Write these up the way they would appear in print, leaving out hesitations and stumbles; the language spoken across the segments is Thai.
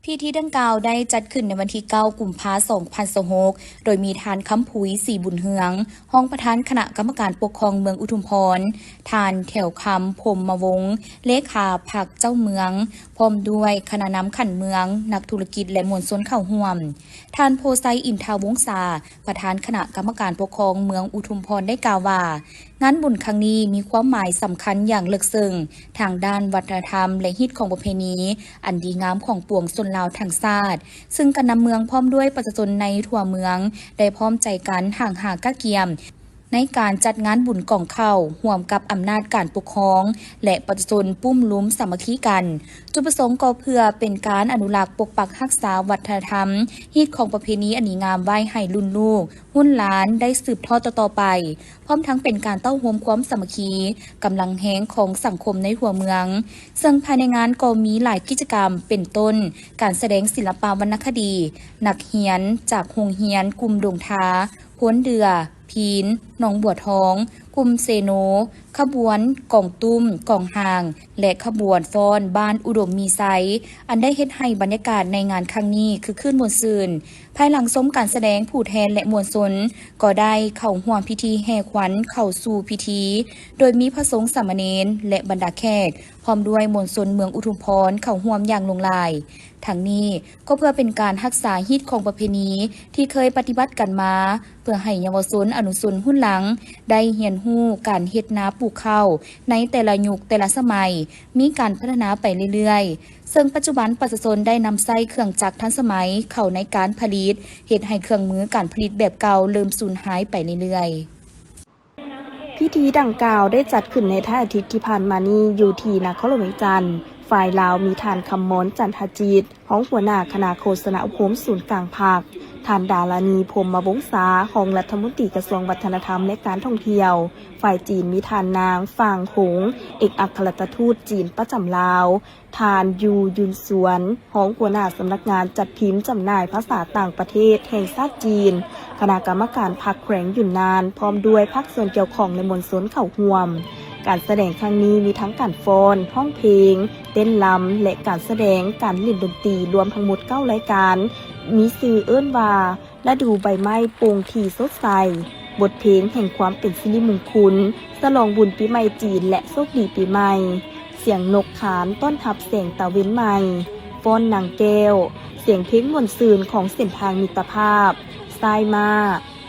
พิธีดังกล่าวได้จัดขึ้นในวันที่ 9 กุมภาพันธ์ 2026 โดยมีทานคำผุยศรีบุญเฮืองห้องประธานคณะกรรมการปกครองเมืองอุทุมพรทานแถวคำพรหมวงศ์เลขาพรรคเจ้าเมืองพร้อมด้วยคณะนำขันเมืองนักธุรกิจและมวลชนเข้าร่วมทานโพไซอินทาวงศาประธานคณะกรรมการปกครองเมืองอุทุมพรได้กล่าวว่างานบุญครั้งนี้มีความหมายสำคัญอย่างลึกซึ้งทางด้านวัฒนธรรมและฮิตของประเพณีอันดีงามของปวงชนลาวทั้งชาติซึ่งการนำเมืองพร้อมด้วยประชาชนในทั่วเมืองได้พร้อมใจกันห่างหากะเกียมในการจัดงานบุญกองเข้าร่วมกับอำนาจการปกครองและประชาชนปุ้มลุ้มสามัคคีกันจุดประสงค์ก็เพื่อเป็นการอนุรักษ์ปกปักรักษาวัฒนธรรมฮิตของประเพณีอันดีงามไว้ให้รุ่นลูกรุ่นหลานได้สืบทอดต่อไปพร้อมทั้งเป็นการเต้าโฮมความสามัคคีกำลังแห้งของสังคมในหัวเมืองซึ่งภายในงานก็มีหลายกิจกรรมเป็นต้นการแสดงศิลปวรรณคดีนักเรียนจากโรงเรียนกลุ่มดงทาพ้วนเดือพีนหนองบัวทองกลุ่มเซโนขบวนกองตุ้มกองห่างและขบวนฟ้อนบ้านอุดมมีไซอันได้เฮ็ดให้บรรยากาศในงานครั้งนี้คือขึ้นมวลซืนภายหลังส้มการแสดงผู้แทนและมวลชนก็ได้เข้าร่วมพิธีแห่ขวัญเข้าสู่พิธีโดยมีพระสงฆ์สามเณรและบรรดาแขกพร้อมด้วยมวลชนเมืองอุทุมพรเข้าร่วมอย่างลงลายทั้งนี้ก็เพื่อเป็นการรักษาฮิตของประเพณีที่เคยปฏิบัติกันมาเพื่อให้เยาวชนอนุชนรุ่นหลังได้เรียนรู้การเฮ็ดนาปลูกข้าวในแต่ละยุคแต่ละสมัยมีการพัฒนาไปเรื่อยๆซึ่งปัจจุบันประชาชนได้นำใช้เครื่องจักรทันสมัยเข้าในการผลิตเฮ็ดให้เครื่องมือการผลิตแบบเก่าเริ่มสูญหายไปเรื่อยๆพิธีดังกล่าวได้จัดขึ้นในท่าอาทิตย์ที่ผ่านมานี้อยู่ที่นครหลวงเวียงจันทร์ฝ่ายลาวมีทานคำมนจันทจิตห้องหัวหน้าคณะโฆษณาอุปมศูนย์กลางภาคทานดารานีพรหมวงศาของรัฐมนตรีกระทรวงวัฒนธรรมและการท่องเที่ยวฝ่ายจีนมีทานนางฟางหงเอกอัครราชทูตจีนประจำลาวทานยูยุนสวนห้องหัวหน้าสำนักงานจัดพิมพ์จำหน่ายภาษาต่างประเทศแห่งชาติจีนคณะกรรมการพรรคแขวงยุนนานพร้อมด้วยพรรคส่วนเกี่ยวข้องในมวลชนเข้าร่วมการแสดงครั้งนี้มีทั้งการฟ้อนห้องเพลงเต้นรำและการแสดงการเล่นดนตรีรวมทั้งหมด9รายการมีชื่อเอิ้นว่าฤดูใบไม้โป่งที่สดใสบทเพลงแห่งความเป็นสิริมงคลฉลองบุญปีใหม่จีนและโชคดีปีใหม่เสียงนกขานต้อนรับแสงตะเวนใหม่ฟ้อนนางแก้วเสียงเพลงม่วนซื่นของเส้นทางมิตรภาพทรายมา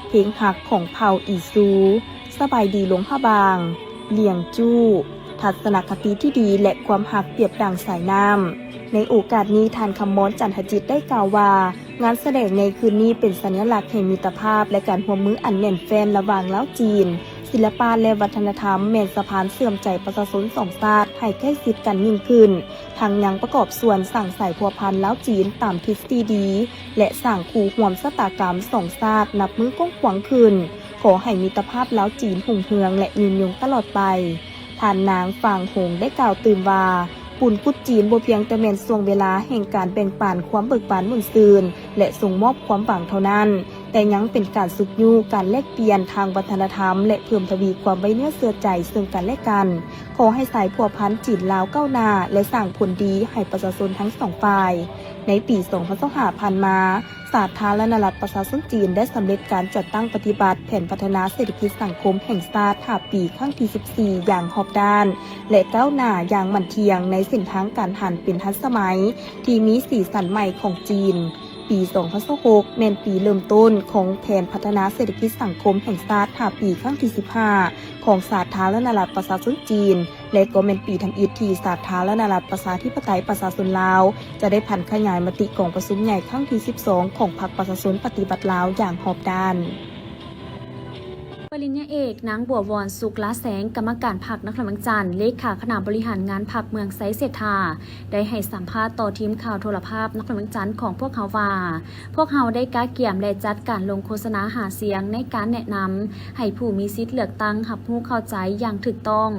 เพลงหักของเผ่าอีซูสบายดีหลวงพระบางเลี่ยงจู้ทัศนคติที่ดีและความหักเปรียบดังสายน้ำในโอกาสนี้ทานคำม้อนจันทจิตได้กล่าวว่างานแสดงในคืนนี้เป็นสัญลักษณ์แห่งมิตรภาพและการร่วมมืออันแน่นแฟ้นระหว่างลาวจีนศิลปะและวัฒนธรรมแม่นสะพานเสื่อมใจประชาชนสองชาติให้ใกล้ชิดกันยิ่งขึ้นทางยังประกอบส่วนสั่งสายพัวพันลาวจีนตามทฤษฎีดีและสั่งคู่ห่วมชะตากรรมสองชาตินับมือกว้างขวางขึ้นขอให้มิตรภาพลาวจีนหุ่งเฮืองและยืนยงตลอดไปท่านนางฟางหงได้กล่าวตื่นว่าปุ่นกุดจีนบ่เพียงแต่แม่นช่วงเวลาแห่งการแบ่งปันความเบิกบานมุ่นซืนและส่งมอบความหวังเท่านั้นแต่ยังเป็นการสุขยูการแลกเปลี่ยนทางวัฒนธรรมและเพิ่มทวีความไว้เนื้อเชื่อใจซึ่งกันและกันขอให้สายพัวพันจีนลาวก้าวหน้าและสร้างผลดีให้ประชาชนทั้งสองฝ่ายในปี2025ผ่านมาสาธารณรัฐประชาชนจีนได้สำเร็จการจัดตั้งปฏิบัติแผนพัฒนาเศรษฐกิจสังคมแห่งชาติ5 ปีครั้งที่ 14 อย่างรอบด้านและก้าวหน้าอย่างมั่นเทียงในเส้นทางการหันเป็นทันสมัยที่มีสีสันใหม่ของจีนปี2026แม่นปีเริ่มต้นของแผนพัฒนาเศรษฐกิจสังคมแห่งชาติ5 ปีครั้งที่ 15 ของสาธารณรัฐประชาชนจีนและก็แม่นปีทำอิฐที่สาธารณรัฐประชาธิปไตยประชาชนลาวจะได้ผันขยายมติกองประชุมใหญ่ครั้งที่ 12 ของพรรคประชาชนปฏิบัติลาวอย่างรอบด้านปริญญาเอกนางบัววรสุขละแสงกรรมการพรรคนครหลวงจันทร์เลขาคณะบริหารงานพรรคเมืองไซเศรษฐาได้ให้สัมภาษณ์ต่อทีมข่าวโทรภาพนครหลวงจันทร์ของพวกเขาว่าพวกเขาได้กาเกี่ยมและจัดการลงโฆษณาหาเสียงในการแนะนำให้ผู้มีสิทธิ์เลือกตั้งรับรู้เข้าใจอย่างถูกต้อง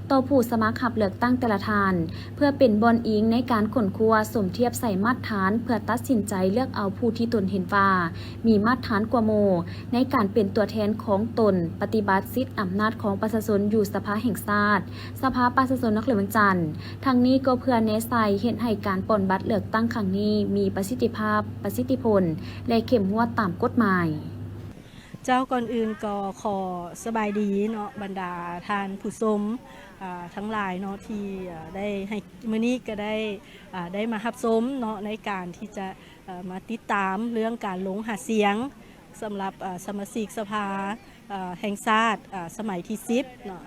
ต่อผู้สมัครรับเลือกตั้งแต่ละท่านเพื่อเป็นบอนอิงในการขนครัวสมเทียบใส่มาตรฐานเพื่อตัดสินใจเลือกเอาผู้ที่ตนเห็นว่ามีมาตรฐานกว่าโมในการเป็นตัวแทนของตน ปฏิบัติสิทธิอำนาจของประชาชนอยู่สภาแห่งชาติสภาประชาชนนครหลวงจันทร์ทั้งนี้ก็เพื่อเนสไซเห็นให้การปล้นบัตรเลือกตั้งครั้งนี้มีประสิทธิภาพประสิทธิผลและเข้มงวดตามกฎหมายเจ้าก่อนอื่นก็ขอสบายดีเนาะบรรดาทานผู้ชมทั้งหลายเนาะที่ได้ให้มื้อนี้ก็ได้มารับชมเนาะในการที่จะมาติดตามเรื่องการลงหาเสียงสำหรับสมาชิกสภาแห่งชาติสมัยที่10เนาะ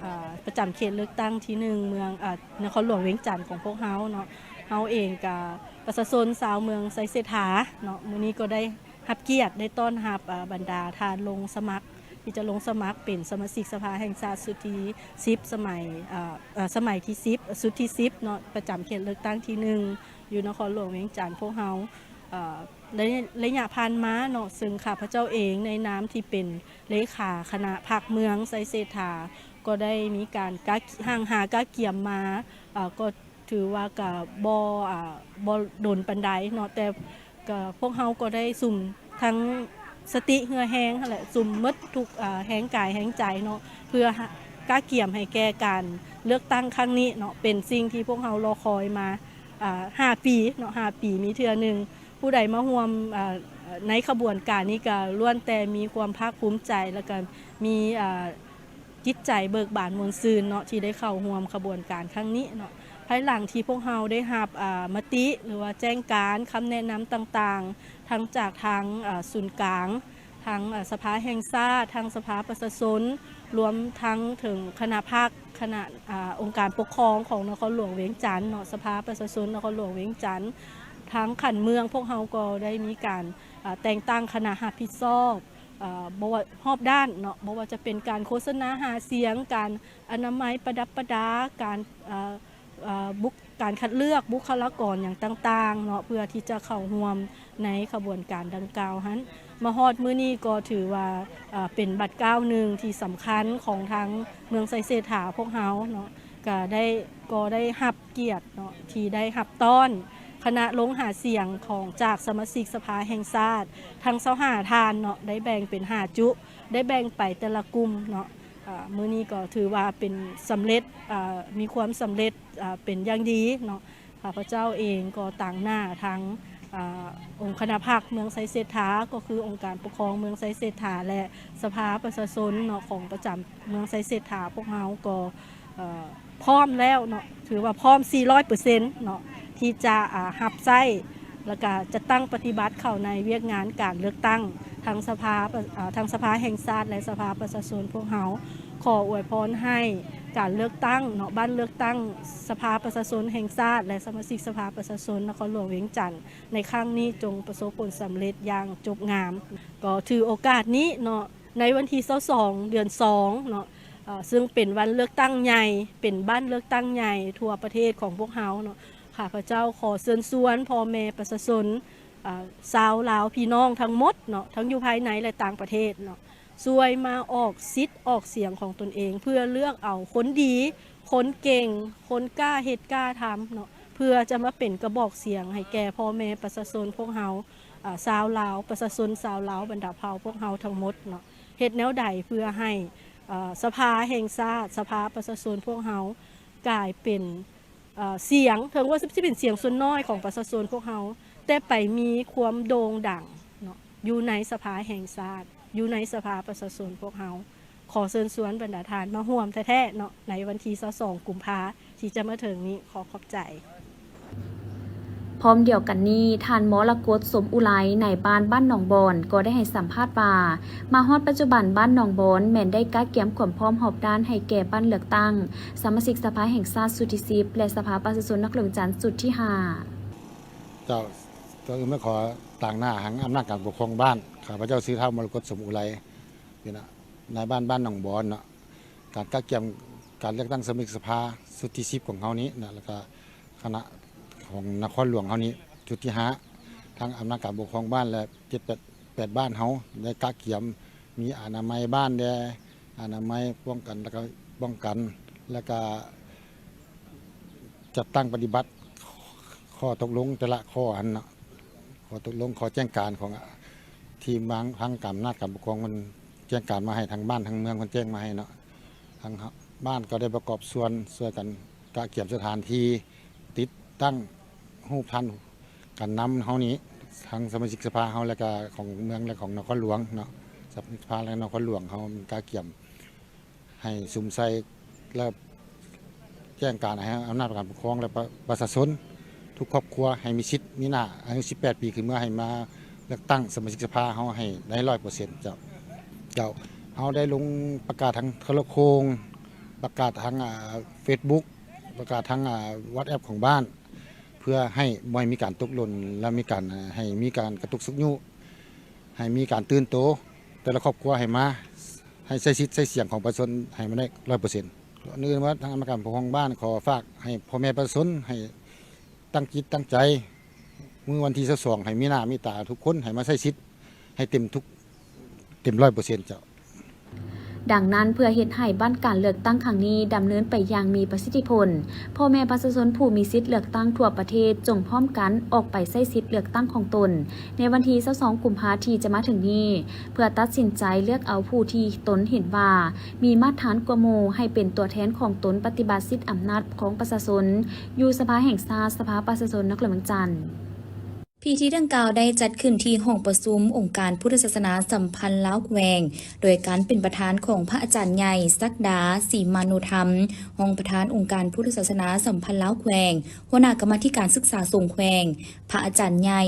ประจำเขตเลือกตั้งที่1เมืองนครหลวงเวียงจันทร์ของพวกเฮาเนาะเฮาเองกับประชาชนชาวเมืองไซเสถาเนาะมื้อนี้ก็ได้รับเกียรติได้ต้อนรับบรรดาทานลงสมัครที่จะลงสมัครเป็นสมาชิกสภาแห่งชาติสุดที่10สมัยที่10สุดที่10เนาะประจำเขตเลือกตั้งที่1อยู่นครหลวงเวียงจันทร์พวกเฮาระยะผ่านมาเนาะซึ่งข้าพเจ้าเองในนามที่เป็นเลขาคณะภาคเมืองไซเสถาก็ได้มีการห่างหากะเกี่ยมมาก็ถือว่ากับบ่โดนปันไดเนาะแต่พวกเฮาก็ได้สุ่มทั้งสติเหือแห้งแหละสุ่มมดทุกแห้งกายแห้งใจเนาะเพื่อกะเกี่ยมให้แก่การเลือกตั้งครั้งนี้เนาะเป็นสิ่งที่พวกเฮารอคอยมา5 ปีเนาะ5 ปีมีเทื่อนึงผู้ใดมาร่วมในขบวนการนี้ก็ล้วนแต่มีความภาคภูมิใจและก็มีจิตใจเบิกบานมวลซืนเนาะที่ได้เข้าร่วมขบวนการครั้งนี้เนาะภายหลังที่พวกเราได้รับมติหรือว่าแจ้งการคำแนะนำต่างๆทั้งจากทางศูนย์กลางทางสภาแห่งชาติทางสภาประชาชนรวมทั้งถึงคณะภาคคณะองค์การปกครองของนครหลวงเวียงจันทร์เนาะสภาประชาชนนครหลวงเวียงจันทร์ทั้งขันเมืองพวกเราก็ได้มีการแต่งตั้งคณะรับผิดชอบบ่ว่ารอบด้านเนาะบ่ว่าจะเป็นการโฆษณาหาเสียงการอนามัยประดับประดาการคัดเลือกบุคลากรอย่างต่างๆเนาะเพื่อที่จะเข้าร่วมในขบวนการดังกล่าวนั้นมาฮอดมื้อนี้ก็ถือว่าเป็นบัตรก้าวหนึ่งที่สำคัญของทางเมืองไซเสถาพวกเฮาเนาะก็ได้รับเกียรติเนาะที่ได้รับต้อนคณะลงหาเสียงของจากสมาชิกสภาแห่งชาติทั้ง25ทานเนาะได้แบ่งเป็น5จุได้แบ่งไปแต่ละกลุ่มเนาะมื้อนี้ก็ถือว่าเป็นสำเร็จมีความสำเร็จเป็นอย่างดีเนาะข้าพเจ้าเองก็ต่างหน้าทั้งองค์คณะภาคเมืองไซเสถาก็คือองค์การปกครองเมืองไซเสถาและสภาประชาชนเนาะของประจำเมืองไซเสถาพวกเราก็พร้อมแล้วเนาะถือว่าพร้อม 400% เนาะที่จะรับใช้แล้วก็จะตั้งปฏิบัติเข้าในเวียกงานการเลือกตั้งทางสภาแห่งชาติและสภาประชาชนพวกเราขออวยพรให้การเลือกตั้งเนาะบ้านเลือกตั้งสภาประชาชนแห่งชาติและสมาชิกสภาประชาชนนครหลวงเวียงจันทร์ในครั้งนี้จงประสบผลสำเร็จอย่างจบงามก็ถือโอกาสนี้เนาะในวันที่22เดือน2เนาะซึ่งเป็นวันเลือกตั้งใหญ่เป็นบ้านเลือกตั้งใหญ่ทั่วประเทศของพวกเราเนาะข้าพเจ้าขอเชิญชวนพ่อแม่ประชาชนชาวลาวพี่น้องทั้งหมดเนาะทั้งอยู่ภายในและต่างประเทศเนาะช่วยมาออกสิทธิ์ออกเสียงของตนเองเพื่อเลือกเอาคนดีคนเก่งคนกล้าเฮ็ดกล้าทำเนาะเพื่อจะมาเป็นกระบอกเสียงให้แก่พ่อแม่ประชาชนพวกเฮาชาวลาวประชาชนชาวลาวบรรดาเผ่าพวกเฮาทั้งหมดเนาะเฮ็ดแนวใดเพื่อให้สภาแห่งชาติสภาประชาชนพวกเฮากลายเป็นเสียงถึงว่าจะเป็นเสียงส่วนน้อยของประชาชนพวกเฮาแต่ไปมีความโด่งดังเนาะอยู่ในสภาแห่งชาติอยู่ในสภาประชาชนพวกเฮาขอเชิญชวนบรรดาทานมาร่วมแท้ๆเนาะในวันที่22กุมภาพันธ์ที่จะมาถึงนี้ขอขอบใจพร้อมเดียวกันนี้ทานมรกตสมอุไรในบ้านหนองบอนก็ได้ให้สัมภาษณ์ว่ามาฮอดปัจจุบันบ้านหนองบอนแม่นได้กะเกียมความพร้อมหอบด้านให้แก่บ้านเลือกตั้งสมาชิกสภาแห่งชาติสุดที่10และสภาประชาชนนครหลวงจันทร์สุดที่5เจ้าตัวอื่นไม่ขอต่างหน้าหังอำนาจการปกครองบ้านข้าพเจ้าซื้อเท่ามรกตสมอุไรนี่นะในบ้านหนองบอนเนาะการกะเกียมการเลือกตั้งสมาชิกสภาสุดที่10ของเขานี้นะแล้วก็คณะของนครหลวงเขานี้จุดที่5ทั้งอำนาจการปกครองบ้านและ7-8บ้านเขาได้กะเกียมมีอนามัยบ้านได้อนามัยป้องกันแล้วก็ป้องกันแล้วก็จัดตั้งปฏิบัติข้อตกลงแต่ละข้ออันนะข้อตกลงข้อแจ้งการของทีมบางทางการอำนาจการปกครองมัน จ้งการมาให้ทางบ้านทางเมืองคนแจ้งมาให้เนาะทางบ้านก็ได้ประกอบส่วนช่วยกันกะเก็บสถานที่ติดตั้งรูปพันกันนำเฮานี้ทางสมาชิกสภาเฮาแล้วก็ของเมืองและของนครหลวงเนาะสมาชิกสภาและนครหลวงเฮากะเก็บให้สุมใส่และแจ้งการให้อำนาจการปกครองและประชาชนทุกครอบครัวให้มีสิทธิ์มีหน้าอายุ18 ปีขึ้นเมื่อให้มาเลือกตั้งสมาชิกสภาเฮาให้ได้ 100% เจ้าเฮาได้ลงประกาศทางโทรโคงประกาศทางFacebook ประกาศทางWhatsApp ของบ้าน เพื่อให้บ่มีการตกหล่นและมีการให้มีการกระตุกสุกยุให้มีการตื่นโตแต่ละครอบครัวให้มาให้ใช้สิทธิ์ใช้เสียงของประชาชนให้มันได้ 100%นึกว่าทางกรรมการปกครองบ้านขอฝากให้พ่อแม่ประชาชนให้ตั้งจิตตั้งใจมื้อวันที่22ให้มีหน้ามีตาทุกคนให้มาใช้สิทธิ์ให้เต็ม 100% เจ้า ดังนั้นเพื่อเฮ็ดให้บ้านการเลือกตั้งครั้งนี้ดำเนินไปอย่างมีประสิทธิผลพ่อแม่ประชาชนผู้มีสิทธิ์เลือกตั้งทั่วประเทศจงพร้อมกันออกไปใช้สิทธิ์เลือกตั้งของตนในวันที่22 กุมภาพันธ์ที่จะมาถึงนี้เพื่อตัดสินใจเลือกเอาผู้ที่ตนเห็นว่ามีมาตรฐานกว่าหมู่ให้เป็นตัวแทนของตนปฏิบัติสิทธิอำนาจของประชาชนอยู่สภาแห่งชาติสภาประชาชนนครหลวงจันทร์พิธีดังกล่าวได้จัดขึ้นที่ห้องประชุมองค์การพุทธศาสนาสัมพันธ์ลาวแขวงโดยการเป็นประธานของพระอาจารย์ใหญ่ศักดาศรีมานุธรรมห้องประธานองค์การพุทธศาสนาสัมพันธ์ลาวแขวงหัวหน้ากรรมาธิการศึกษาทรงแขวงพระอาจารย์ใหญ่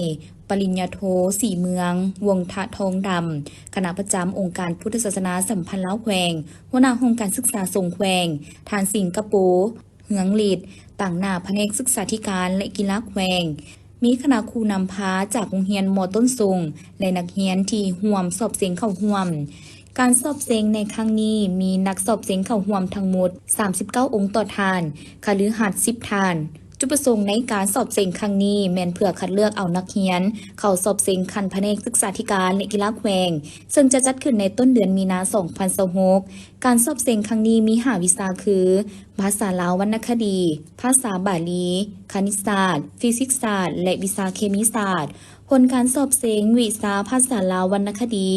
ปริญญาโทสีเมืองวงทะทองดำคณะประจำองค์การพุทธศาสนาสัมพันธ์ลาวแขวงหัวหน้าห้องการศึกษาทรงแขวงทานสิงคโปร์เหืองหลีดต่างหน้าแผนกศึกษาธิการและกีฬาแขวงมีคณะครูนำพาจากโรงเรียนม.ต้นทรงและนักเรียนที่ร่วมสอบเสียงเข้าร่วมการสอบเสียงในครั้งนี้มีนักสอบเสียงเข้าร่วมทั้งหมด39 องค์ต่อทานคฤหัสถ์10 ทานจุดประสงค์ในการสอบเสียงครั้งนี้แม่นเพื่อคัดเลือกเอานักเรียนเข้าสอบเสียงขั้นแผนกศึกษาธิการและกีฬาแขวงซึ่งจะจัดขึ้นในต้นเดือนมีนาคม 2026การสอบเสียงครั้งนี้มี5วิชาคือภาษาลาววรรณคดีภาษาบาลีคณิตศาสตร์ฟิสิกส์ศาสตร์และวิชาเคมีศาสตร์ผลการสอบเสียงวิชาภาษาลาววรรณคดี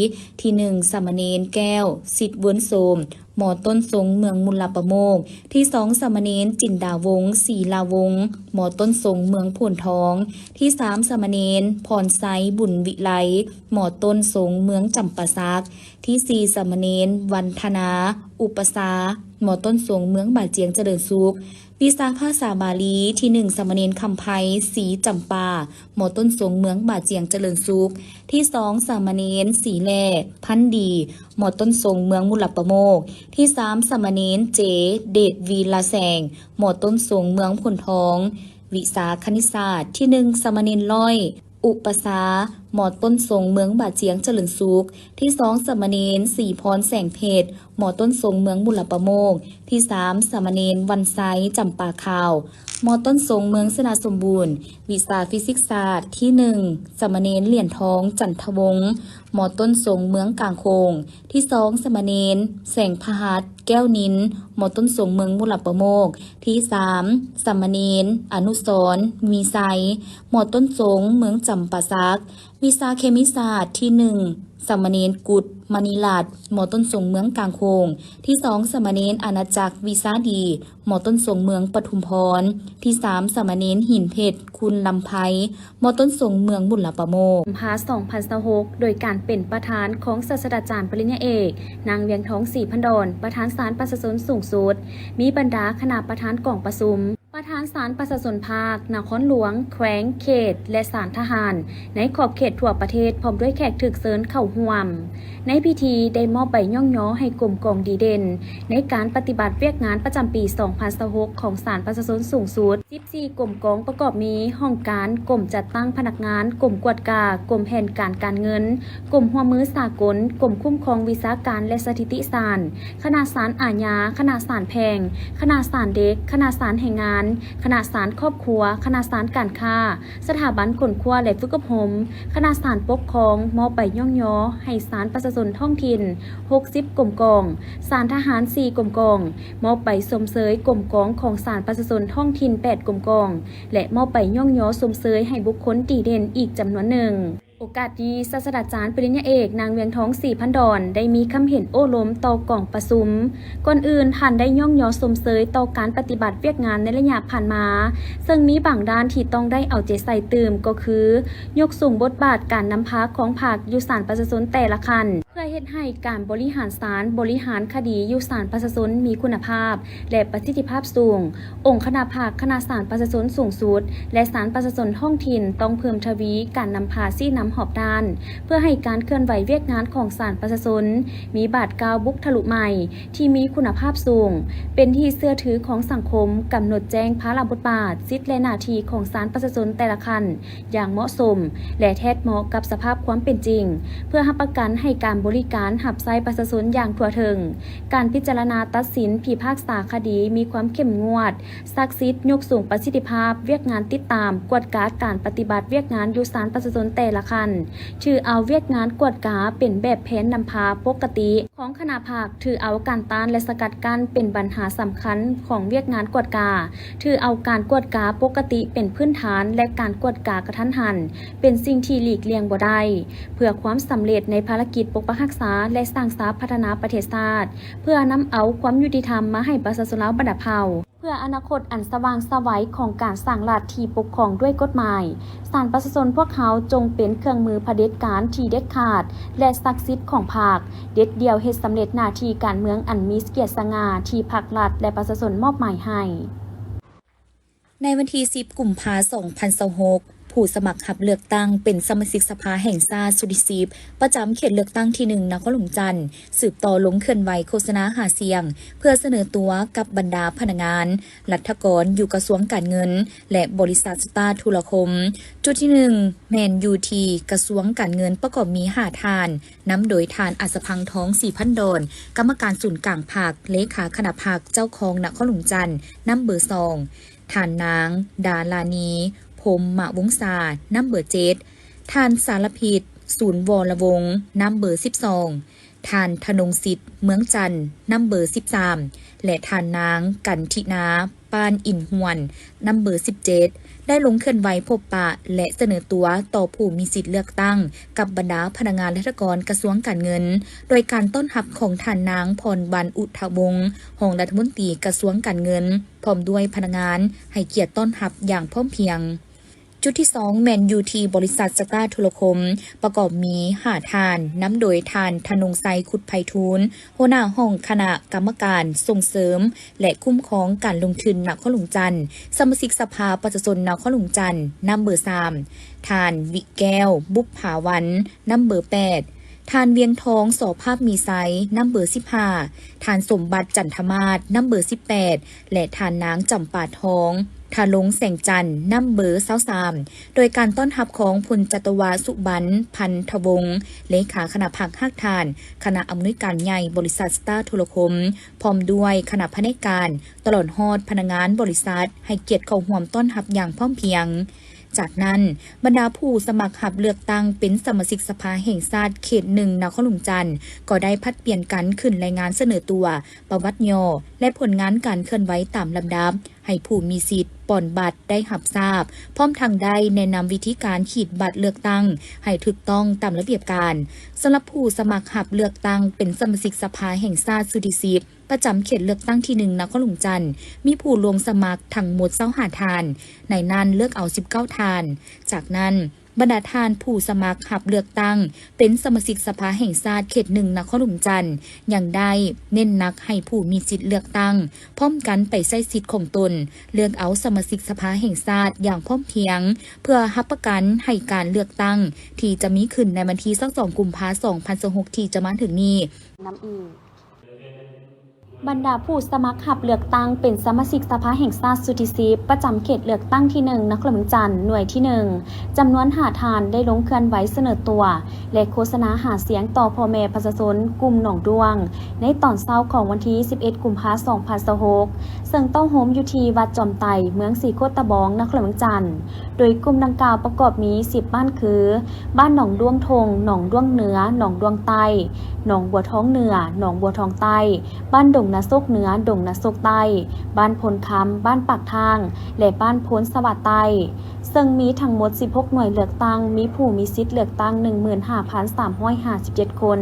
ที่1สามเณรแก้วสิทธิ์เวิร์นโสมหมอต้นสงเมืองมุลประโมกที่2สามเณรจินดาวงศ์ศรีลาวงศ์หมอต้นสงเมืองโพนทองที่3สามเณรพรไซบุญวิไลหมอต้นสงเมืองจำปาซักที่4สามเณรวันธนาอุปสาหมอต้นสงเมืองบาดเจียงเจริญสุขวิชาภาษาบาลีที่1สามเณรคำไพศรีจำปาหมอต้นสงเมืองบาดเจียงเจริญสุขที่2สามเณรศรีแล่พันดีหมอต้นสงเมืองมุลประโมกที่3สามเณรเจเดชวีลาแสงหมอต้นสงเมืองพนทองวิชาคณิตศาสตร์ที่1สามเณรร้อยอุปสาหมอต้นสงเมืองบาดเจียงเจริญสุขที่2สามเณรศรีพรแสงเพชรหมอต้นสงเมืองมุลประโมกที่3สามเณรวันไซจำปาขาวหมอต้นสงเมืองสนาสมบูรณ์วิชาฟิสิกส์ศาสตร์ที่1สามเณรเหรียญทองจันทวงศ์หมอต้นสงเมืองกลางโคงที่2สามเณรแสงพหัสแก้วนินหมอต้นสงเมืองมุลประโมกที่3สามเณรอนุสรณ์มีไซหมอต้นสงเมืองจำปาซักวิชาเคมีศาสตร์ที่1สามเณรกุฎมณีลัดหมอต้นสงเมืองกลางโคงที่2สามเณรอาณาจักรวิสาดีหมอต้นสงเมืองปทุมพรที่3สามเณรหินเพชรคุณลำไพหมอต้นสงเมืองบุรประโมกกุมภาพันธ์ 2026โดยการเป็นประธานของศาสตราจารย์ปริญญาเอกนางเวียงทองศรีพันดรประธานศาลประชาชนสูงสุดมีบรรดาคณะประธานกองประชุมประธานศาลประชาชนภาคนครหลวงแขวงเขตและศาลทหารในขอบเขตทั่วประเทศพร้อมด้วยแขกถึกเชิญเข้าร่วมในพิธีได้มอบใบย่องย้อให้กรมกองดีเด่นในการปฏิบัติเวียกงานประจำปี 2026ของศาลประชาชนสูงสุด14กรมกองประกอบมีห้องการกรมจัดตั้งพนักงานกรมกวดกากรมแผนการเงินกรมหัวมือสากลกรมคุ้มครองวิชาการและสถิติศาลคณะศาลอาญาคณะศาลแพ่งคณะศาลเด็กคณะศาลแห่งงานคณะศาลครอบครัวคณะศาลการค้าสถาบันขนครัวและฝึกอบรมคณะศาลปกครองมอบใบย่องย้อให้ศาลประชาชนท้องถิ่น60กรมกองศาลทหาร4กรมกองมอบใบสมเสยกรมกองของศาลประชาชนท้องถิ่น8กรมกองและมอบใบย่องย้อสมเสยให้บุคคลดีเด่นอีกจำนวนหนึ่งโอ อกาสนี้ศาสตราจารย์ปริญญาเอกนางเวียงทองศรีพันดอนได้มีคำเห็นโอ้ล้มต่อกล่องประชุมก่อนอื่นท่านได้ย่องยอสมเสยต่อการปฏิบัติเวียกงานในระยะผ่านมาซึ่งมีบางด้านที่ต้องได้เอาใจใส่เติมก็คือยกสูงบทบาทการนำพาของภาคยุสานประชาชนแต่ละคันเพื่อเฮ็ดให้การบริหารศาลบริหารคดียุสานประชาชนมีคุณภาพและประสิทธิภาพสูงองค์คณะภาคคณะศาลประชาชนสูงสุดและศาลประชาชนท้องถิ่นต้องเพิ่มทวีการนำพาซี่นำหอบด้านเพื่อให้การเคลื่อนไหวเวียกงานของศาลประชาชนมีบาทกาวบุกทะลุใหม่ที่มีคุณภาพสูงเป็นที่เชื่อถือของสังคมกำหนดแจ้งภาระบทบาทสิทธิและหน้าที่ของศาลประชาชนแต่ละคันอย่างเหมาะสมและแท้เหมาะกับสภาพความเป็นจริงเพื่อรับประกันให้การบริการหับไส้ประชาชนอย่างทั่วถึงการพิจารณาตัดสินพิพากษาคดีมีความเข้มงวดศักดิ์สิทธิ์ยกสูงประสิทธิภาพเวียกงานติดตามกวดกาการปฏิบัติเวียกงานยุสานประชาชนแต่ละคันถือเอาเวียกงานกวดกาเป็นแบบแผนนำพาปกติของคณะภาคถือเอาการต้านและสกัดกั้นเป็นปัญหาสำคัญของเวียกงานกวดกาถือเอาการกวดกาปกติเป็นพื้นฐานและการกวดกากระทันหันเป็นสิ่งที่หลีกเลี่ยงบ่ได้เพื่อความสำเร็จในภารกิจปกปักรักษาและสร้างสรรค์พัฒนาประเทศชาติเพื่อนำเอาความยุติธรรมมาให้ประชาชนบรรดาเผ่าเพื่ออนาคตอันสว่างไสวของการสร้างรัฐที่ปกครองด้วยกฎหมายศาลประชาชนพวกเขาจงเป็นเครื่องมือเผด็จการที่เด็ดขาดและศักดิ์สิทธิ์ของภาคเด็ดเดียวเฮ็ดสำเร็จหน้าที่การเมืองอันมีเกียรติสง่าที่ภาครัฐและประชาชนมอบหมายให้ในวันที่ 10 กุมภาพันธ์ 2026 ผู้สมัครรับเลือกตั้งเป็นสมาชิกสภาแห่งชาติสุริซีบประจำเขตเลือกตั้งที่ 1 นครหลวงจันทร์สืบต่อลงเคลื่อนไหวโฆษณาหาเสียงเพื่อเสนอตัวกับบรรดาพนักงานรัฐกรอยู่กระทรวงการเงินและบริษัทสตาร์ธุรคมจุดที่ 1 แมนยูทีกระทรวงการเงินประกอบมี5ทานนำโดยทานอัศพังทองศรีพันดอนกรรมการศูนย์กลางภาคเลขาคณะภาคเจ้าของนครหลวงจันทร์นำเบอร์2ทานนางดาลานีพรมมะวงศาน้ำเบอร์7ทานสารพิษศูนย์วรวงศ์น้ำเบอร์12ทานธนงสิทธิ์เมืองจันทร์น้ำเบอร์13และทานนางกันทินาปานอินหวนน้ำเบอร์17ได้ลงเคลื่อนไหวพบปะและเสนอตัวต่อผู้มีสิทธิ์เลือกตั้งกับบรรดาพนักงานราชการกระทรวงการเงินโดยการต้อนรับของทานนางพรบรรณอุทวงศ์รองรัฐมนตรีกระทรวงการเงินพร้อมด้วยพนักงานให้เกียรติต้อนรับอย่างพร้อมเพรียงจุดที่ 2 แมนยูทีบริษัทสตาร์ธุรคมประกอบมี5ทานนำโดยทานธนงไซขุดไพฑูรย์หัวหน้าห้องคณะกรรมการส่งเสริมและคุ้มครองการลงทุนนครหลวงจันทร์สมาชิกสภาประชาชนนครหลวงจันทร์นำเบอร์3ทานวิแก้วบุพภาวันนำเบอร์8ทานเวียงทองสอภาพมีไซนำเบอร์15ทานสมบัติจันทมาศนำเบอร์18และทานนางจำปาทองทาลงแสงจันทร์นำเบอร์23โดยการต้อนรับของพลจัตวาสุบันพันธวงศ์เลขาคณะภาคทานคณะอำนวยการใหญ่บริษัทสตาร์โทรคมพร้อมด้วยคณะพนักงานตลอดฮอดพนักงานบริษัทให้เกียรติเข้าร่วมต้อนรับอย่างพร้อมเพรียงจากนั้นบรรดาผู้สมัครรับเลือกตั้งเป็นสมาชิกสภาแห่งชาติเขต 1 นครหลวงจันทร์ก็ได้พัดเปลี่ยนกันขึ้นรายงานเสนอตัวประวัติย่อและผลงานการเคลื่อนไหวตามลำดับให้ผู้มีสิทธิ์ป่อนบัตรได้รับทราบพร้อมทางได้แนะนำวิธีการขีดบัตรเลือกตั้งให้ถูกต้องตามระเบียบการสำหรับผู้สมัครรับเลือกตั้งเป็นสมาชิกสภาแห่งชาติสุริซีบประจำเขตเลือกตั้งที่ 1 นครหลวงจันทร์มีผู้ลงสมัครทั้งหมด25ทานในนั้นเลือกเอา19ทานจากนั้นบรรดาทานผู้สมัครรับเลือกตั้งเป็นสมาชิกสภาแห่งชาติเขต 1 นครหลวงจันทร์ยังได้เน้นหนักให้ผู้มีสิทธิ์เลือกตั้งพร้อมกันไปใช้สิทธิ์ของตนเลือกเอาสมาชิกสภาแห่งชาติอย่างพร้อมเพรียงเพื่อรับประกันให้การเลือกตั้งที่จะมีขึ้นในวันที่22 กุมภาพันธ์ 2026ที่จะมาถึงนี้น้ำอีกบรรดาผู้สมัครรับเลือกตั้งเป็นสมาชิกสภาแห่งชาติสุริซีบประจำเขตเลือกตั้งที่ 1 นครหลวงจันทร์หน่วยที่ 1จำนวน5ทานได้ลงเคลื่อนไหวเสนอตัวและโฆษณาหาเสียงต่อพ่อแม่ประชาชนกลุ่มหนองดวงในตอนเช้าของวันที่ 11 กุมภาพันธ์ 2026ซึ่งต้องโฮมอยู่ที่วัดจอมไตเมืองสีโคตตะบองนครหลวงจันทร์โดยกลุ่มดังกล่าวประกอบมี10บ้านคือบ้านหนองดวงทงหนองดวงเหนือหนองดวงใต้หนองบัวท้องเหนือหนองบัวทองใต้บ้านดง นาซกเหนือดงนาซกใต้บ้านพลคำบ้านปากทางและบ้านพ้นสวัสดิ์ใต้ซึ่งมีทั้งหมด16หน่วยเลือกตั้งมีผู้มีสิทธิ์เลือกตั้ง 15,357 คน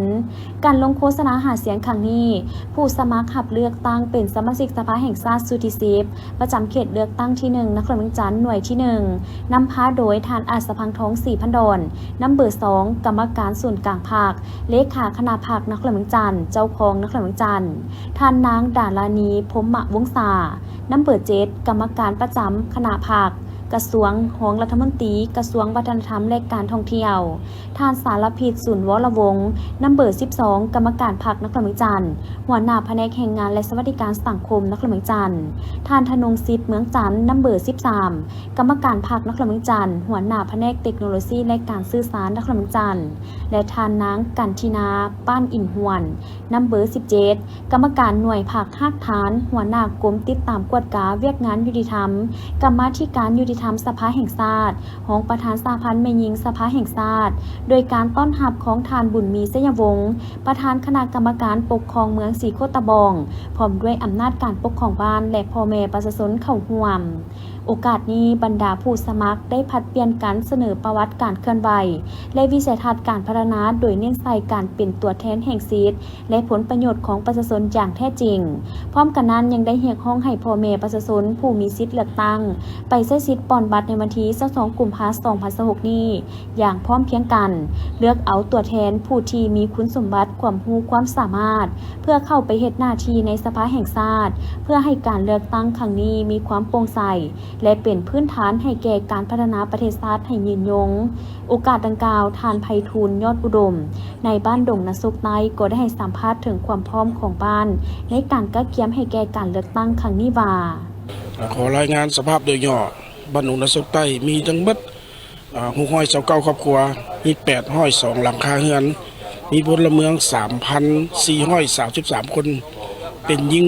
การลงโฆษณาหาเสียงครั้งนี้ผู้สมัครหับเลือกตั้งเป็นสมาชิกสภาแห่งชาติสุทธิ10ประจำเขตเลือกตั้งที่1นครหลวงจันทร์หน่วยที่1นำพาโดยทานอาสพังทอง4,000 ดอนน้ำเบอร์2กรรมการส่วนกลางภาคเลขาคณะภาคนครหลวงจันทร์เจ้าของนครหลวงจันทร์ทานนางดารานีพรหมวงศาน้ำเบอร์7กรรมการประจำคณะภาคกระทรวงของรัฐมนตรีกระทรวงวัฒนธรรมและการท่องเที่ยวทานสารพิษสุนวรวงศ์นัมเบอร์12กรรมการพรรคนครหลวงจันทร์หัวหน้าแผนกแรงงานและสวัสดิการสังคมนครหลวงจันทร์ทานธนงศิษย์เมืองจันทร์นัมเบอร์13กรรมการพรรคนครหลวงจันทร์หัวหน้าแผนกเทคโนโลยีและการสื่อสารนครหลวงจันทร์และทานนางกันทินาป้านอินหวนนัมเบอร์17กรรมการหน่วยภาคภาคฐานหัวหน้ากรมติดตามกวดกาเวียกงานยุติธรรมกรรมาธิการยุติธรรมสภาแห่งชาติของประธานสหพันธ์แม่หญิงสภาแห่งชาติโดยการต้อนรับของทานบุญมีเสยวงศ์ประธานคณะกรรมการปกครองเมืองศรีโคตบองพร้อมด้วยอำนาจการปกครองบ้านและพ่อแม่ประชาชนเข้าร่วมโอกาสนี้บรรดาผู้สมัครได้ผัดเปลี่ยนการเสนอประวัติการเคลื่อนไหวและวิสัยทัศน์การพัฒนาโดยเน้นใส่การเป็นตัวแทนแห่งสิทธิและผลประโยชน์ของประชาชนอย่างแท้จริงพร้อมกันนั้นยังได้เรียกร้องให้พ่อแม่ประชาชนผู้มีสิทธิเลือกตั้งไปใช้สิทธิ์ป้อนบัตรในวันที่22 กุมภาพันธ์ 2026 นี้อย่างพร้อมเพรียงกันเลือกเอาตัวแทนผู้ที่มีคุณสมบัติความรู้ความสามารถเพื่อเข้าไปเฮ็ดหน้าที่ในสภาแห่งชาติเพื่อให้การเลือกตั้งครั้งนี้มีความโปร่งใสและเป็นพื้นฐานให้แก่การพัฒนาประเทศชาติให้ยืนยงโอกาสดังกล่าวทานไพฑูรย์ยอดอุดมในบ้านดงนาซกใต้ก็ได้ให้สัมภาษณ์ถึงความพร้อมของบ้านในการกะเกียมให้แก่การเลือกตั้งครั้งนี้ว่าขอรายงานสภาพโดยย่อบ้านดงนาซกใต้มีทั้งหมด629ครอบครัวมี802หลังคาเรือนมีพลเมือง 3,433 คนเป็นหญิง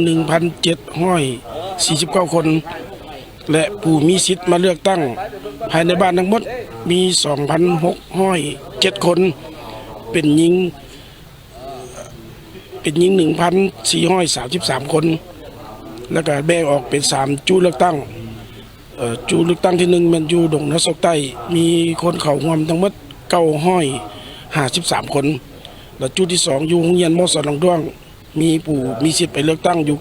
1,749 คนและผู้มีสิทธิ์มาเลือกตั้งภายในบ้านทั้งหมดมี 2,607 คนเป็นหญิง 1,433 คนแล้วก็แบ่งออกเป็น3จูเลือกตั้งจูเลือกตั้งที่1มันอยู่ดงนาซกใต้มีคนเข้าร่วมทั้งหมด953 คนและจูที่2อยู่โรงเรียนม.ส.หนองด้วงมีผู้มีสิทธิ์ไปเลือกตั้งอยู่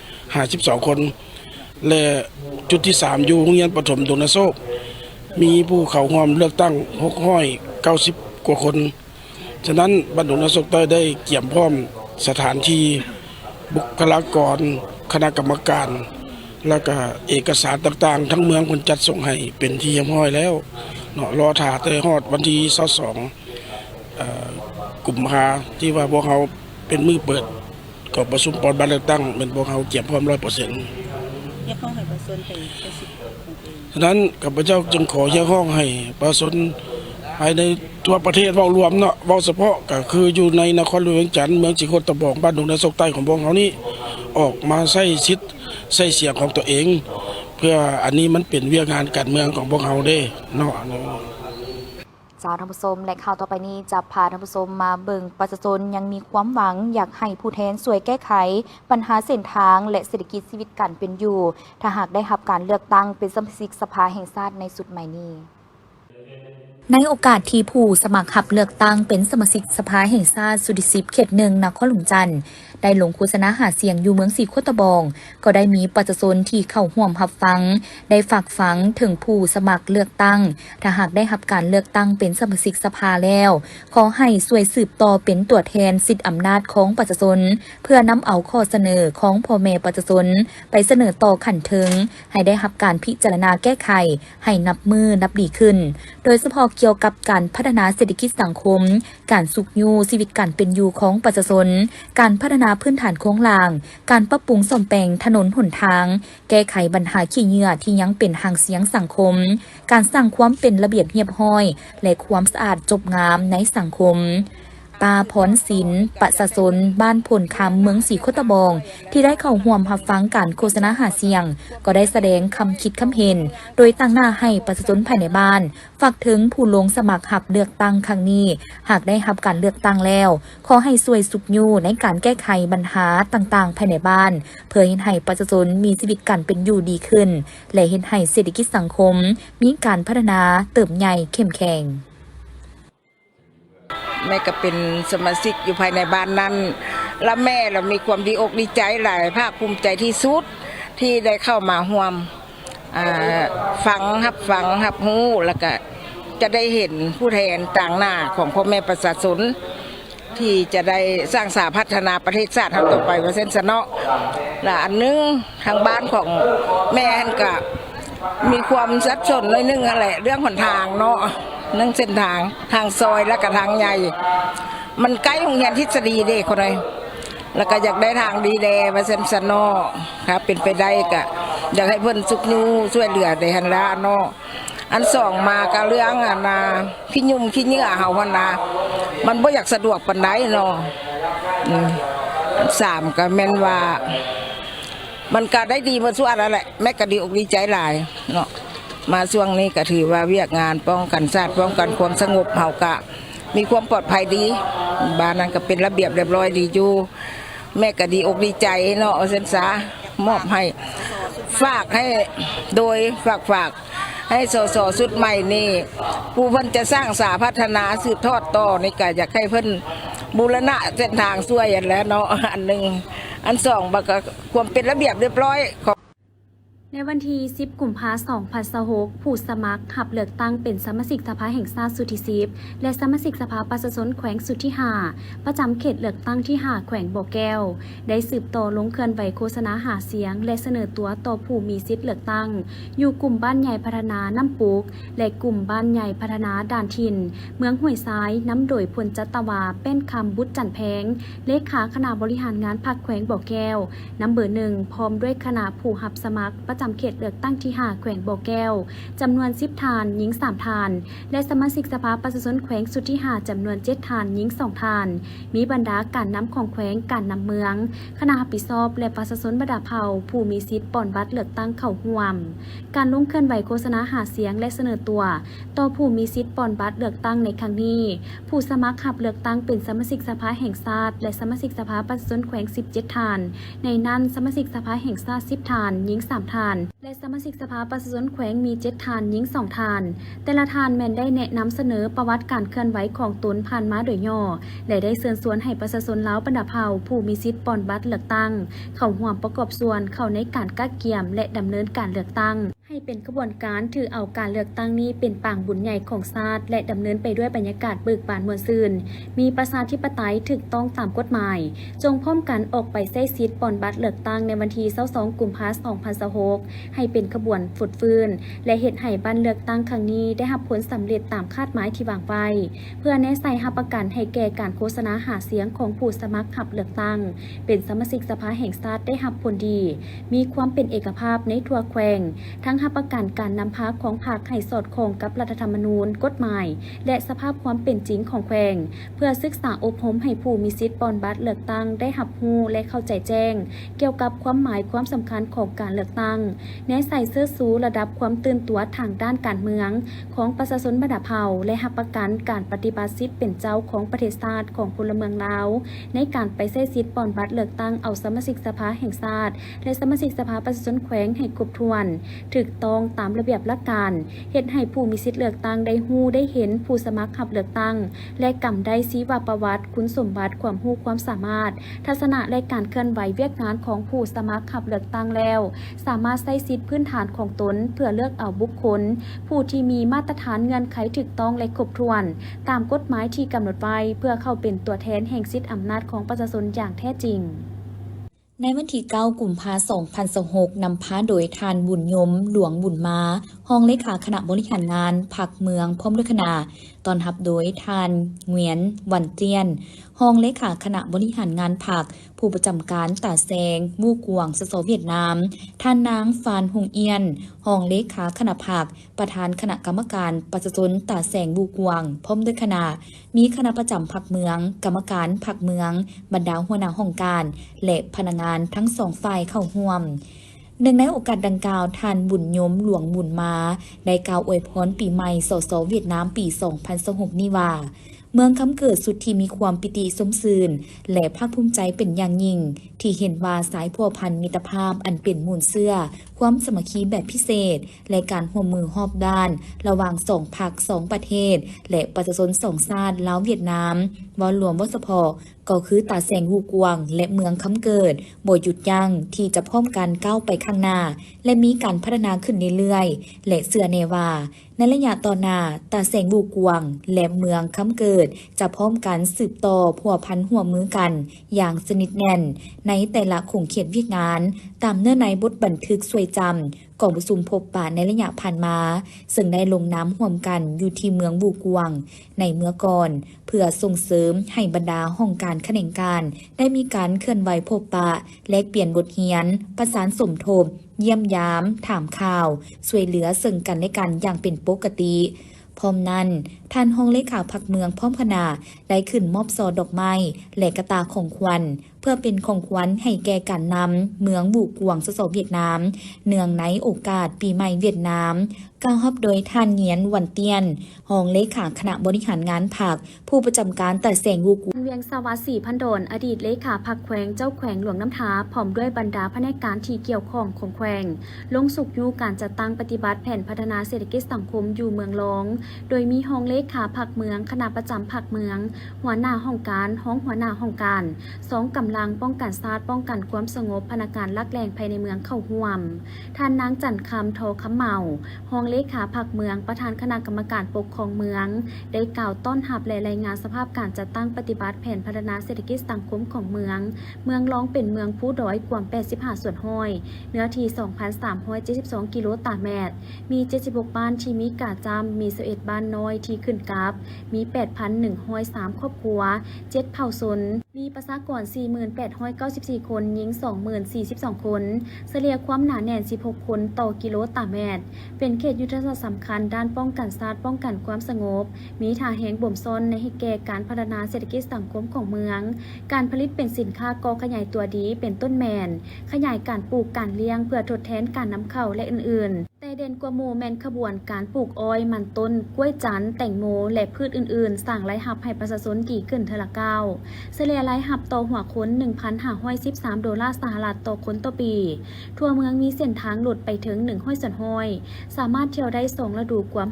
952 คนและจุดที่3อยู่โรงเรียนประถมดงนาโซกมีผู้เข้าร่วมเลือกตั้ง690 กว่าคนฉะนั้นบ้านดงนาโซกใต้ได้เตรียมพร้อมสถานที่บุคลากรคณะกรรมการและก็เอกสารต่างๆทั้งเมืองคนจัดส่งให้เป็นที่เรียบร้อยแล้วเนาะรอถ่าแต่ฮอดวันที่22กุมภาที่ว่าพวกเขาเป็นมือเปิดก็ประชุมปอนบัตรเลือกตั้งเป็นพวกเขาเตรียมพร้อม 100%เรียกร้องให้ประชาชนไปสิทธิ์ของตัวเอง ฉะนั้นข้าพเจ้าจึงขอเรียกร้องให้ประชาชนภายในทั่วประเทศเว้ารวมเนาะเว้าเฉพาะก็คืออยู่ในนครหลวงจันทร์เมืองศรีโคตบองบ้านดงนาซกใต้ของพวกเขานี่ออกมาใช้สิทธิ์ใช้เสียงของตัวเอง เพื่ออันนี้มันเป็นเวียกงานการเมืองของพวกเขาเด้เนาะจ้าท่านผู้ชมและข่าวต่อไปนี้จะพาท่านผู้ชมมาเบิ่งประชาชนยังมีความหวังอยากให้ผู้แทนช่วยแก้ไขปัญหาเส้นทางและเศรษฐกิจชีวิตการเป็นอยู่ถ้าหากได้รับการเลือกตั้งเป็นสมาชิกสภาแห่งชาติในสุดใหม่นี้ในโอกาสที่ผู้สมัครรับเลือกตั้งเป็นสมาชิกสภาแห่งชาติสุทธิ10เขต1นครหลวงจันทร์ได้ลงโฆษณาหาเสียงอยู่เมืองศรีโคตบองก็ได้มีประชาชนที่เข้าร่วมรับฟังได้ฝากฝังถึงผู้สมัครเลือกตั้งถ้าหากได้รับการเลือกตั้งเป็นสมาชิกสภาแล้วขอให้ช่วยสืบต่อเป็นตัวแทนสิทธิอำนาจของประชาชนเพื่อนำเอาข้อเสนอของพ่อแม่ประชาชนไปเสนอต่อขันถึงให้ได้รับการพิจารณาแก้ไขให้นับมือนับดีขึ้นโดยเฉพาะเกี่ยวกับการพัฒนาเศรษฐกิจสังคมการสุขอยู่ชีวิตการเป็นอยู่ของประชาชนการพัฒนาพื้นฐานโครงสร้างการปรับปรุงซ่อมแปลงถนนหนทางแก้ไขปัญหาขี้เหงื่อที่ยังเป็นหางเสียงสังคมการสร้างความเป็นระเบียบเรียบร้อยและความสะอาดจบงามในสังคม ตาพรศิลป์ประชาชนบ้านผลคำเมืองศรีโคตะบองที่ได้เข้าร่วมรับฟังการโฆษณาหาเสียงก็ได้แสดงคำคิดคำเห็นโดยตั้งหน้าให้ประชาชนภายในบ้านฝากถึงผู้ลงสมัครหับเลือกตั้งครั้งนี้หากได้รับการเลือกตั้งแล้วขอให้ช่วยสุขอยู่ในการแก้ไขปัญหาต่างๆภายในบ้านเพื่อให้ประชาชนมีชีวิตการเป็นอยู่ดีขึ้นและเห็นให้เศรษฐกิจสังคมมีการพัฒนาเติบใหญ่เข้มแข็ง แม่ก็เป็นสมาชิกอยู่ภายในบ้านนั้นและแม่เรามีความดีอกดีใจหลายภาคภูมิใจที่สุดที่ได้เข้ามาร่วมฟังรับรู้แล้วก็จะได้เห็นผู้แทนต่างหน้าของพ่อแม่ประชาชนที่จะได้สร้างสาพัฒนาประเทศชาติต่อไปว่าเส้นสนอและอันนึงทางบ้านของแม่ก็มีความสับสนน้อยนึงอะไรเรื่องหนทางเนาะเรื่องเส้นทางซอยและก็ทางใหญ่มันใกล้โรงเรียนทฤษฎีเด็กคนเลยแล้วก็อยากได้ทางดีแดว่าเส้นสนอครับเป็นไปได้ก็อยากให้เพิ่นสุขยูช่วยเหลือได้หันละเนาะอันสองมาก็เรื่องขี้ยุ่มขี้เหงื่อเฮาวันนามันบ่อยากสะดวกปานใดเนาะอันสามก็แม่นว่ามันก็ได้ดีมาส่วนแล้วแหละแม่ก็ดีอกดีใจหลายเนาะมาช่วงนี้ก็ถือว่าเวียกงานป้องกันชาติป้องกันความสงบเฮาก็มีความปลอดภัยดีบ้านนั้นก็เป็นระเบียบเรียบร้อยดีอยู่แม่ก็ดีอกดีใจเนาะเส้นสามอบให้ฝากให้โดยฝากให้สสสุดใหม่นี่ผู้เพิ่นจะสร้างสาพัฒนาสืบทอดต่อนี่ก็อยากให้เพิ่นบูรณะเส้นทางช่วยอย่างแล้วเนาะอันหนึ่งอันสองบักก็ความเป็นระเบียบเรียบร้อยในวันที่ 10 กุมภาพันธ์ 2026 ผู้สมัครหับเลือกตั้งเป็นสมาชิกสภาแห่งชาติสุดที่10และสมาชิกสภาประชาชนแขวงสุดที่ 5 ประจำเขตเลือกตั้งที่ 5 แขวงบ่อแก้วได้สืบต่อลงเคลื่อนไหวโฆษณาหาเสียงและเสนอตัวต่อผู้มีสิทธิ์เลือกตั้งอยู่กลุ่มบ้านใหญ่พัฒนาน้ำปุกและกลุ่มบ้านใหญ่พัฒนาด่านถิ่นเมืองห้วยซ้ายน้ำโดยพลจัตวาเป็นคำบุตรจันแพงเลขาคณะบริหารงานพรรคแขวงบ่อแก้วน้ำเบอร์1พร้อมด้วยคณะผู้หับสมัครประจำเขตเลือกตั้งที่ 5 แขวงบ่อแก้วจำนวน10 ฐานหญิง 3 ฐานและสมาชิกสภาประชาชนแขวงสุดที่ 5 จำนวน 7 ฐานหญิง 2 ฐานมีบรรดาการนำของแขวงการนำเมืองคณะรับผิดชอบและประชาชนบรรดาเผ่าผู้มีสิทธิ์ปอนบัตรเลือกตั้งเข้าร่วมการลงเคลื่อนไหวโฆษณาหาเสียงและเสนอตัวต่อผู้มีสิทธิ์ปอนบัตรเลือกตั้งในครั้งนี้ผู้สมัครหับเลือกตั้งเป็นสมาชิกสภาแห่งชาติและสมาชิกสภาประชาชนแขวง17 ฐานในนั้นสมาชิกสภาแห่งชาติ10 ฐานหญิง 3 ฐานและสมาชิกสภาประชาชนแขวงมี7 ฐานหญิง 2 ฐานแต่ละฐานแม่นได้แนะนำเสนอประวัติการเคลื่อนไหวของตนผ่านมาโดยย่อและได้เชิญชวนให้ประชาชนลาวบรรดาเผ่าผู้มีสิทธิ์ปอนบัตรเลือกตั้งเข้าร่วมประกอบส่วนเข้าในการกักเกี่ยมและดำเนินการเลือกตั้งให้เป็นกระบวนการถือเอาการเลือกตั้งนี้เป็นปางบุญใหญ่ของชาติและดำเนินไปด้วยบรรยากาศเบิกบานมวลซื่นมีประชาธิปไตยถูกต้องตามกฎหมายจงพร้อมกันออกไปใช้สิทธิ์ปอนบัตรเลือกตั้งในวันที่22 กุมภาพันธ์ 2026ให้เป็นขบวนฝุดฟื้นและเฮ็ดให้บ้านเลือกตั้งครั้งนี้ได้รับผลสำเร็จตามคาดหมายที่วางไว้เพื่อแนะใส่รับประกันให้แก่การโฆษณาหาเสียงของผู้สมัครรับเลือกตั้งเป็นสมาชิกสภาแห่งชาติได้รับผลดีมีความเป็นเอกภาพในทั่วแขวงทั้งรับประกันการนำพาของพรรคให้สอดคล้องกับรัฐธรรมนูญกฎหมายและสภาพความเป็นจริงของแขวงเพื่อศึกษาอบรมให้ผู้มีสิทธิ์ปอนบัตรเลือกตั้งได้รับรู้และเข้าใจแจ้งเกี่ยวกับความหมายความสำคัญของการเลือกตั้งแนะใส่เสื้อสูระดับความตื่นตัวทางด้านการเมืองของประชาชนบรรดาเผ่าและรับประกันการปฏิบัติสิทธิ์เป็นเจ้าของประเทศชาติของพลเมืองลาวในการไปใช้สิทธิ์ปอนบัตรเลือกตั้งเอาสมาชิกสภาแห่งชาติและสมาชิกสภาประชาชนแขวงให้ครบถ้วนถูกต้องตามระเบียบหลักการเฮ็ดให้ผู้มีสิทธิ์เลือกตั้งได้ฮู้ได้เห็นผู้สมัครรับเลือกตั้งและกำได้ชี้ว่าประวัติคุณสมบัติความรู้ความสามารถทัศนะและการเคลื่อนไหวเวียกงานของผู้สมัครรับเลือกตั้งแล้วสามารถใช้สิทธิ์พื้นฐานของตนเพื่อเลือกเอาบุคคลผู้ที่มีมาตรฐานเงื่อนไขถูกต้องและครบถ้วนตามกฎหมายที่กำหนดไว้เพื่อเข้าเป็นตัวแทนแห่งสิทธิอำนาจของประชาชนอย่างแท้จริงในวันที่ 9 กุมภาพันธ์ 2026 นำพาโดยทานบุญยมหลวงบุญมาห้องเลขาคณะบริหารงานพรรคเมืองพร้อมด้วยคณะ ตอนรับโดยทานเหวียนหวันเจียนรองเลขาคณะบริหารงานพรรคผู้ประจำการตาแซงมู่กวางสสเวียดนามท่านนางฟานฮงเอียนรองเลขาคณะพรรคประธานคณะกรรมการประชาชนตาแซงมู่กวางพร้อมด้วยคณะมีคณะประจำพรรคเมืองกรรมการพรรคเมืองบรรดาหัวหน้าห้องการและพนักงานทั้งสองฝ่ายเข้าร่วมหนึ่งในโอกาสดังกล่าวท่านบุญยมหลวงบุญมาได้กล่าวอวยพรปีใหม่สสเวียดนามปี 2026 นี้ว่าเมืองคำเกิดสุดที่มีความปิติสมสื่นและภาคภูมิใจเป็นอย่างยิ่งที่เห็นว่าสายพัวพันมิตรภาพอันเป็นมูลเสื้อความสามัคคีแบบพิเศษและการร่วมมือรอบด้านระหว่างสองพรรคสองประเทศและประชาชนสองชาติลาวเวียดนามวอลรวมวสพก็คือตาแสงวูกวางและเมืองคำเกิดบ่หยุดยั้งที่จะพร้อมกันก้าวไปข้างหน้าและมีการพัฒนาขึ้นเรื่อยๆและเชื่อแน่ว่าในระยะต่อหน้าตาแสงวูกวางและเมืองคำเกิดจะพร้อมกันสืบต่อพัวพันหัวมือกันอย่างสนิทแน่นในแต่ละคงเขียนวิกงานตามเนื้อในบทบันทึกสวยจำกองประชุมพบปะในระยะผ่านมาซึ่งได้ลงน้ำห่วมกันอยู่ที่เมืองบูกวางในเมื่อก่อนเพื่อส่งเสริมให้บรรดาห้องการแขนงการได้มีการเคลื่อนไหวพบปะแลกเปลี่ยนบทเรียนประสานสมทบเยี่ยมยามถามข่าวช่วยเหลือซึ่งกันและกันอย่างเป็นปกติพร้อมนั้นท่านห้องเลขาพรรคเมืองพร้อมคณะได้ขึ้นมอบซอดอกไม้และกระตาของขวัญเพื่อเป็นของขวัญให้แก่การนำเมืองบูกวางสสเวียดนามเนื่องในโอกาสปีใหม่เวียดนามกล่าวรับโดยท่านเหงียนหวันเตียนรองเลขาคณะบริหารงานพรรคผู้ประจำการแต่แสงวูก เวียงสวัสดิ์ศรีพันดลอดีตเลขาพรรคแขวงเจ้าแขวงหลวงน้ำท้าพร้อมด้วยบรรดาพนักงานที่เกี่ยวข้องของแขวงลงสุกยูการจัดตั้งปฏิบัติแผนพัฒนาเศรษฐกิจสังคมอยู่เมืองรองโดยมีห้องเลขาพรรคเมืองคณะประจำพรรคเมืองหัวหน้าห้องการห้องหัวหน้าห้องการสองกำลังป้องกันศาสตร์ป้องกันความสงบพนักงานลักแรงภายในเมืองเข้าร่วมท่านนางจันคำโทคำเมาห้องเลขาพรรคเมืองประธานคณะกรรมการปกครองเมืองได้กล่าวต้อนรับและรายงานสภาพการจัดตั้งปฏิบัติแผนพัฒนาเศรษฐกิจสังคมของเมืองร้องเป็นเมืองผู้ดอยกว่า85ส่วนห้อยเนื้อที่ 2,372 กิโลตารเมตรมี76บ้านที่มีกาจำมี11บ้านน้อยที่ขึ้นกับมี 8,103 ครอบครัว7เผ่าชนมีประชากร 4894 คนหญิง 20,042 คนเฉลี่ยความหนาแน่น16คนต่อกิโลตารเมตรเป็นเขตยุทธศาสตร์สำคัญด้านป้องกันศาสตร์ป้องกันความสงบมีท่าแห่งบ่มซ้อนในให้แก่การพัฒนาเศรษฐกิจสังคมของเมืองการผลิตเป็นสินค้าก่อขยายตัวดีเป็นต้นแมนขยายการปลูกการเลี้ยงเพื่อทดแทนการนำเข้าและอื่นๆแต่เด่นกว่าหมู่แมนขบวนการปลูกอ้อยมันต้นกล้วยจันทร์แตงโมและพืชอื่นๆสร้างรายรับให้ประชาชนดีขึ้นเทอละก้าวเฉลี่ยรายรับต่อหัวคน 1,513 ดอลลาร์สหรัฐต่อคนต่อปีทั่วเมืองมีเส้นทางหลุดไปถึง100ส่วนห้อยสามารถเที่ยวได้2ฤดูกว่า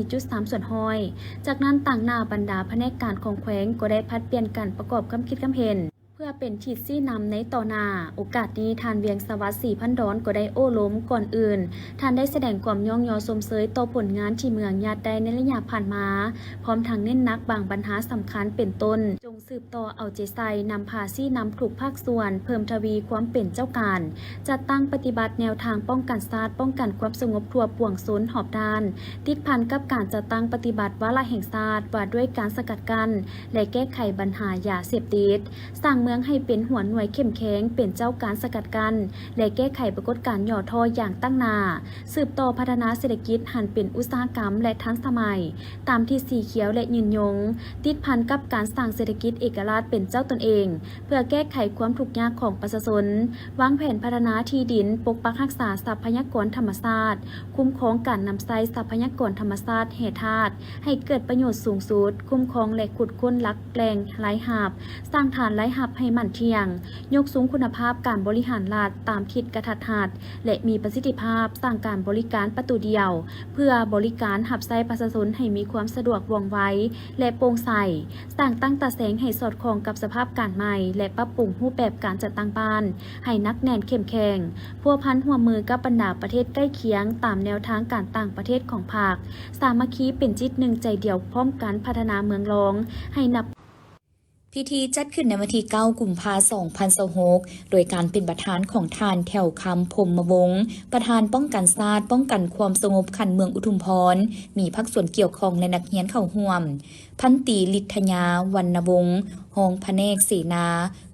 54.3 ส่วนห้อยจากนั้นต่างหน้าบรรดาพนักงานของแขวงก็ได้พัดเปลี่ยนกันประกอบความคิดความเห็นเพื่อเป็นทิศชี้นำในต่อหน้าโอกาสนี้ท่านเวียงสวัสดิ์ศรีพันดอนก็ได้โอ้ล้มก่อนอื่นท่านได้แสดงความย่องยอสมเสยต่อผลงานที่เมืองญาติได้ในระยะผ่านมาพร้อมทั้งเน้นนักบางปัญหาสำคัญเป็นต้นจงสืบต่อเอาใจใส่นำพาชี้นำถูกภาคส่วนเพิ่มทวีความเป็นเจ้าการจัดตั้งปฏิบัติแนวทางป้องกันศาสตร์ป้องกันความสงบทั่วปวงโซนหอบด้านติดพันกับการจัดตั้งปฏิบัติวาระแห่งศาสตร์ว่าด้วยการสกัดกั้นและแก้ไขปัญหายาเสพติดสร้างเมืองให้เป็นหัวหน่วยเข้มแข็งเป็นเจ้าการสกัดกั้นและแก้ไขปรากฏการณ์ย่อท่ออย่างตั้งหน้าสืบต่อพัฒนาเศรษฐกิจหันเป็นอุตสาหกรรมและทันสมัยตามที่สีเขียวและยืนยงติดพันกับการสร้างเศรษฐกิจเอกราชเป็นเจ้าตนเองเพื่อแก้ไขความทุกข์ยากของประชาชนวางแผนพัฒนาที่ดินปกปักรักษาทรัพยากรธรรมชาติคุ้มครองการนำใช้ทรัพยากรธรรมชาติแห่ธาตุให้เกิดประโยชน์สูงสุดคุ้มครองและขุดค้นลักแหล่งไร้หับสร้างฐานไร้หับให้มั่นเที่ยงยกสูงคุณภาพการบริหารรัฐตามทิศกระทัดรัดและมีประสิทธิภาพสร้างการบริการประตูเดียวเพื่อบริการหับไซประชาชนให้มีความสะดวกว่องไวและโปร่งใสสร้างตั้งตาแสงให้สอดคล้องกับสภาพการใหม่และปรับปรุงรูปแบบการจัดตั้งบ้านให้นักแน่นเข้มแข็งพัวพันหัวมือกับบรรดาประเทศใกล้เคียงตามแนวทางการต่างประเทศของภาคสามัคคีเป็นจิตหนึ่งใจเดียวพร้อมกันพัฒนาเมืองรองให้นับ พิธีจัดขึ้นในวันที่ 9 กุมภาพันธ์ 2026 โดยการเป็นประธานของทานแถวคำพรหมวงศ์ประธานป้องกันชาติป้องกันความสงบขันเมืองอุทุมพร มีภาคส่วนเกี่ยวข้องในนักเรียนเข้าร่วม พันตรีฤทธยาวรรณวงศ์รองแผนกเสนา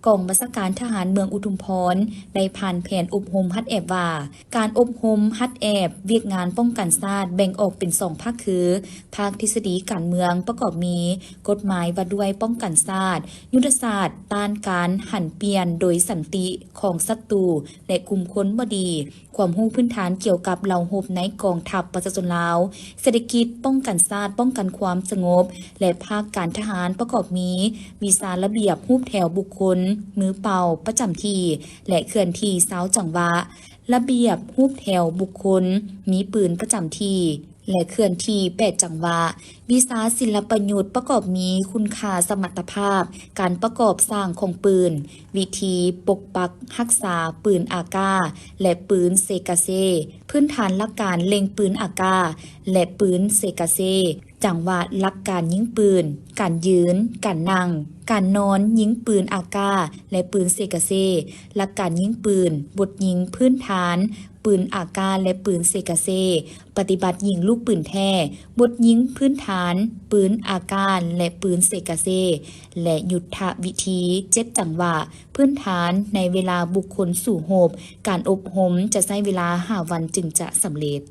กองบัญชาการทหารเมืองอุทุมพร ได้ผ่านแผนอบรมฮัดแอบว่า การอบรมฮัดแอบเวียกงานป้องกันชาติแบ่งออกเป็น2ภาคคือ ภาคทฤษฎีการเมืองประกอบมี กฎหมายว่าด้วยป้องกันชาติ ยุทธศาสตร์ต้านการหันเปลี่ยนโดยสันติของศัตรูและกลุ่มคนบ่ดี ความรู้พื้นฐานเกี่ยวกับเหล่าหบในกองทัพประชาชนลาว เศรษฐกิจป้องกันชาติป้องกันความสงบ และภาคการทหารประกอบมีวิชาระเบียบรูปแถวบุคคล มือเป่าประจำที่ และเคลื่อนที่เสาจังหวะ ระเบียบรูปแถวบุคคล มีปืนประจำที่ และเคลื่อนที่8จังหวะ วิชาศิลปยุทธ์ประกอบมีคุณค่าสมรรถภาพ การประกอบสร้างของปืน วิธีปกปักรักษาปืนอากาศและปืนเซกาเซ พื้นฐานหลักการเล็งปืนอากาศและปืนเซกาเซ จังหวะหลักการยิงปืน การยืน การนั่ง การนอนยิงปืนอากาศและปืนเซกาเซ หลักการยิงปืน บทยิงพื้นฐาน ปืนอากาศและปืนเซกาเซ ปฏิบัติยิงลูกปืนแท้ บทยิงพื้นฐาน ปืนอากาศและปืนเซกาเซ และยุทธวิธี7จังหวะ พื้นฐานในเวลาบุคคลสู่โหบ การอบรมจะใช้เวลา5 วันจึงจะสำเร็จ